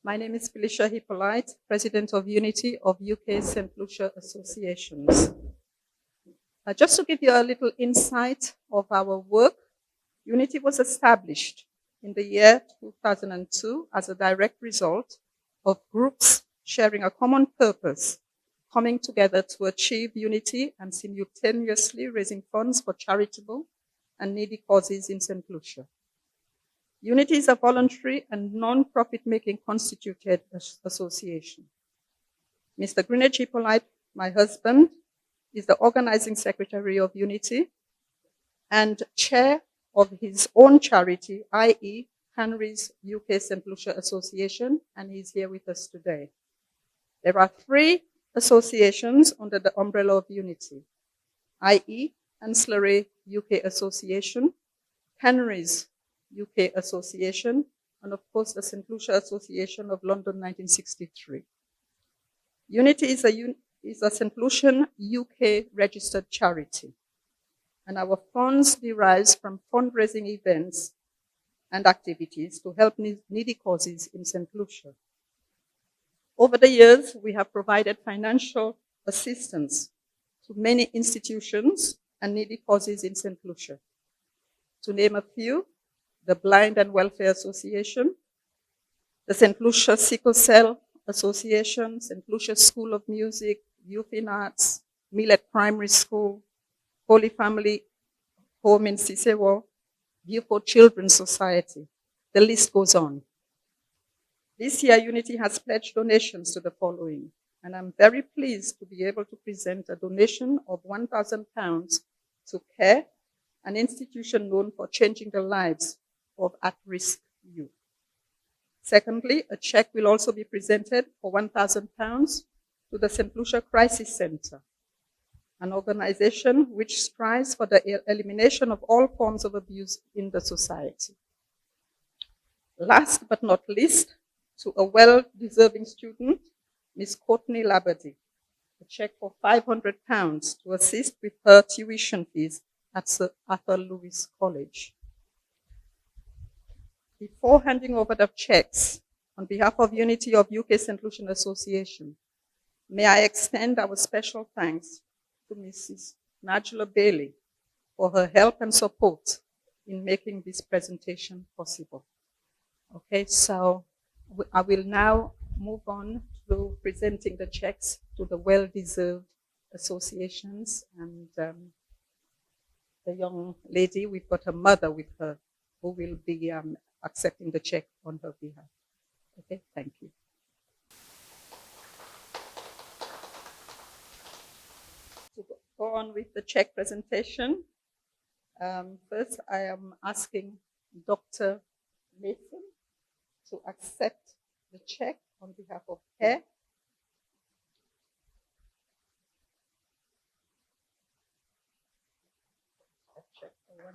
My name is Felicia Hippolyte, President of Unity of UK St. Lucia Associations. Just to give you a little insight of our work, Unity was established in the year 2002 as a direct result of groups sharing a common purpose, coming together to achieve unity and simultaneously raising funds for charitable and needy causes in St. Lucia. Unity is a voluntary and non-profit making constituted association. Mr. Greenedge Hippolyte, my husband, is the organizing secretary of Unity and chair of his own charity, i.e. Henry's UK St. Lucia Association, and he's here with us today. There are 3 associations under the umbrella of Unity, i.e. Ancillary UK Association, Henry's UK Association, and of course the St. Lucia Association of London 1963. Unity is a St. Lucian UK registered charity, and our funds derive from fundraising events and activities to help needy causes in St. Lucia. Over the years, we have provided financial assistance to many institutions and needy causes in St. Lucia. To name a few, the Blind and Welfare Association, the St. Lucia Sickle Cell Association, St. Lucia School of Music, Youth in Arts, Millet Primary School, Holy Family Home in Cicewo, Beaufort Children's Society. The list goes on. This year, Unity has pledged donations to the following, and I'm very pleased to be able to present a donation of £1,000 to CARE, an institution known for changing the lives of at-risk youth. Secondly, a check will also be presented for £1,000 to the St. Lucia Crisis Center, an organization which strives for the elimination of all forms of abuse in the society. Last but not least, to a well-deserving student, Ms. Courtney Labadie, a check for £500 to assist with her tuition fees at Sir Arthur Lewis College. Before handing over the checks, on behalf of Unity of UK St. Lucian Association, may I extend our special thanks to Mrs. Najla Bailey for her help and support in making this presentation possible. Okay, so I will now move on to presenting the checks to the well-deserved associations, and the young lady, we've got a mother with her who will be accepting the check on her behalf. Okay, thank you. To go on with the check presentation, first I am asking Dr. Mason to accept the check on behalf of CARE. A check for £1,000.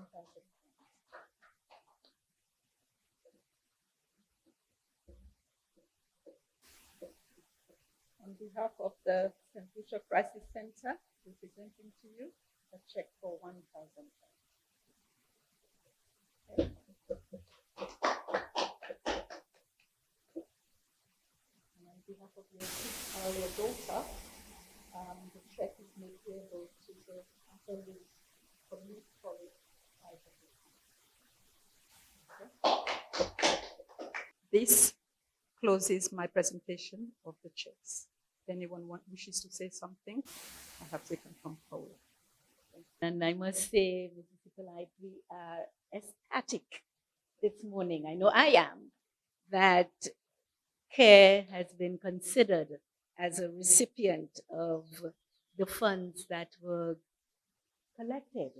On behalf of the St. Lucia Crisis Center, we're presenting to you a check for £1,000. Okay. And on behalf of your daughter, the check is made payable to the Arthur Lewis Community College. This closes my presentation of the checks. If anyone wishes to say something, I have taken control. And I must say, Mrs. Hippolyte, we are ecstatic this morning. I know I am, that CARE has been considered as a recipient of the funds that were collected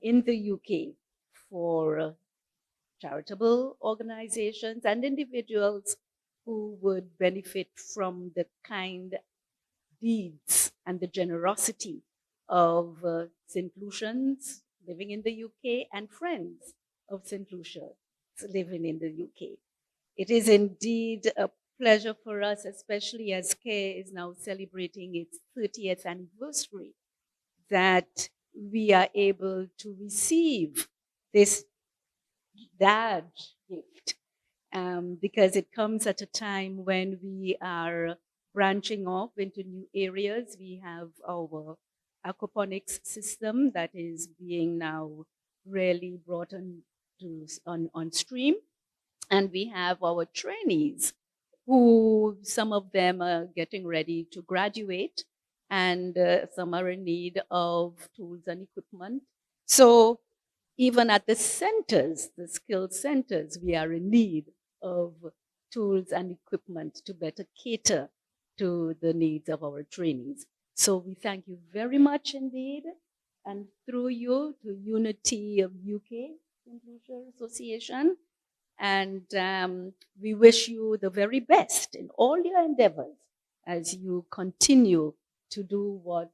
in the UK for charitable organizations and individuals who would benefit from the kind deeds and the generosity of St. Lucians living in the UK and friends of St. Lucia living in the UK. It is indeed a pleasure for us, especially as CARE is now celebrating its 30th anniversary, that we are able to receive this large gift because it comes at a time when we are branching off into new areas. We have our aquaponics system that is being now really brought on stream. And we have our trainees who some of them are getting ready to graduate and some are in need of tools and equipment. So even at the centers, the skilled centers, we are in need of tools and equipment to better cater to the needs of our trainees. So we thank you very much indeed. And through you to Unity of UK St. Lucia Association. And we wish you the very best in all your endeavors as you continue to do what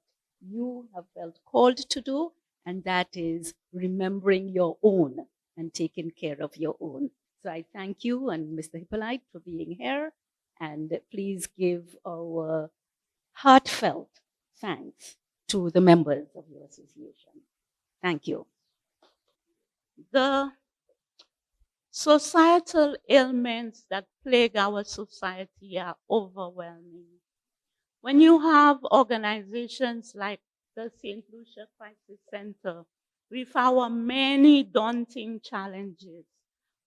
you have felt called to do, and that is remembering your own and taking care of your own. So I thank you and Mr. Hippolyte for being here, and please give our heartfelt thanks to the members of your association. Thank you. The societal ailments that plague our society are overwhelming. When you have organizations like the St. Lucia Crisis Center with our many daunting challenges,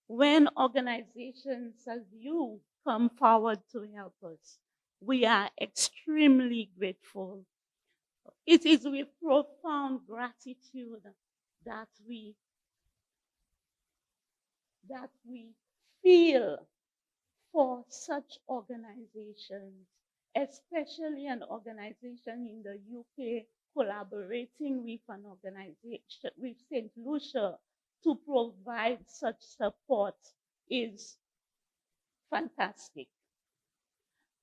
when organizations as you come forward to help us, we are extremely grateful. It is with profound gratitude that we feel for such organizations, especially an organization in the UK collaborating with an organization, with St. Lucia, to provide such support is fantastic.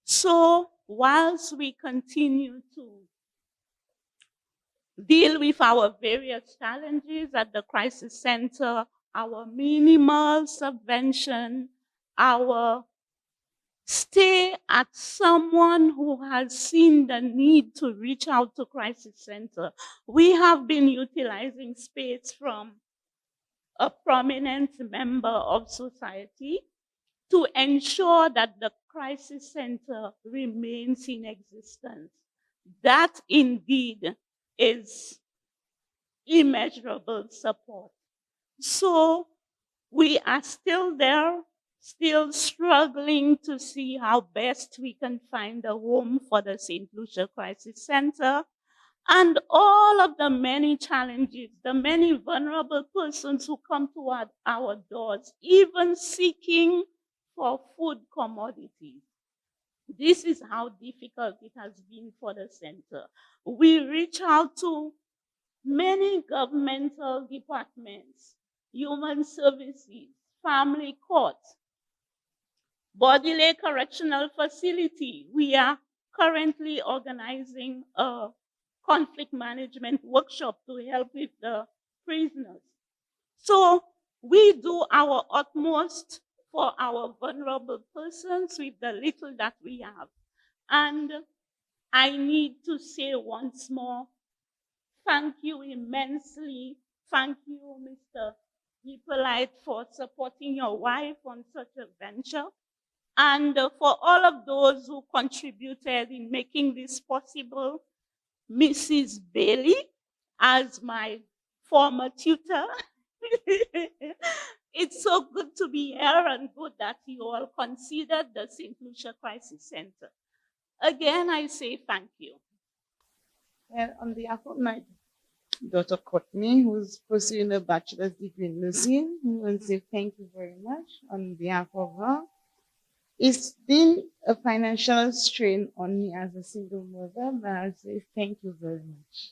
So whilst we continue to deal with our various challenges at the Crisis Center, our minimal subvention, our stay at someone who has seen the need to reach out to Crisis Center. We have been utilizing space from a prominent member of society to ensure that the Crisis Center remains in existence. That indeed is immeasurable support. So we are still there, still struggling to see how best we can find a home for the St. Lucia Crisis Center, and all of the many challenges, the many vulnerable persons who come to our doors, even seeking for food commodities. This is how difficult it has been for the center. We reach out to many governmental departments, human services, family court, Bodily Correctional Facility. We are currently organizing a conflict management workshop to help with the prisoners. So we do our utmost for our vulnerable persons with the little that we have. And I need to say once more, thank you immensely. Thank you, Mr. Hippolyte, for supporting your wife on such a venture. And for all of those who contributed in making this possible, Mrs. Bailey, as my former tutor. It's so good to be here and good that you all considered the St. Lucia Crisis Center. Again, I say thank you. And on behalf of my daughter Courtney, who's pursuing a bachelor's degree in Lucian, I want to say thank you very much on behalf of her. It's been a financial strain on me as a single mother, but I'll say thank you very much.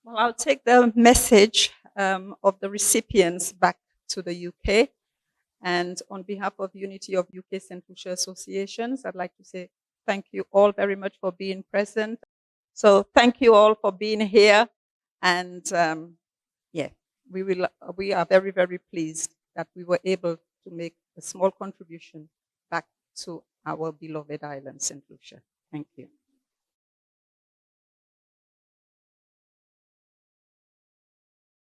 Well, I'll take the message of the recipients back to the UK. And on behalf of Unity of UK St. Lucia Associations, I'd like to say thank you all very much for being present. So thank you all for being here. And yeah, we are very, very pleased that we were able to make a small contribution back to our beloved island, St. Lucia. Thank you.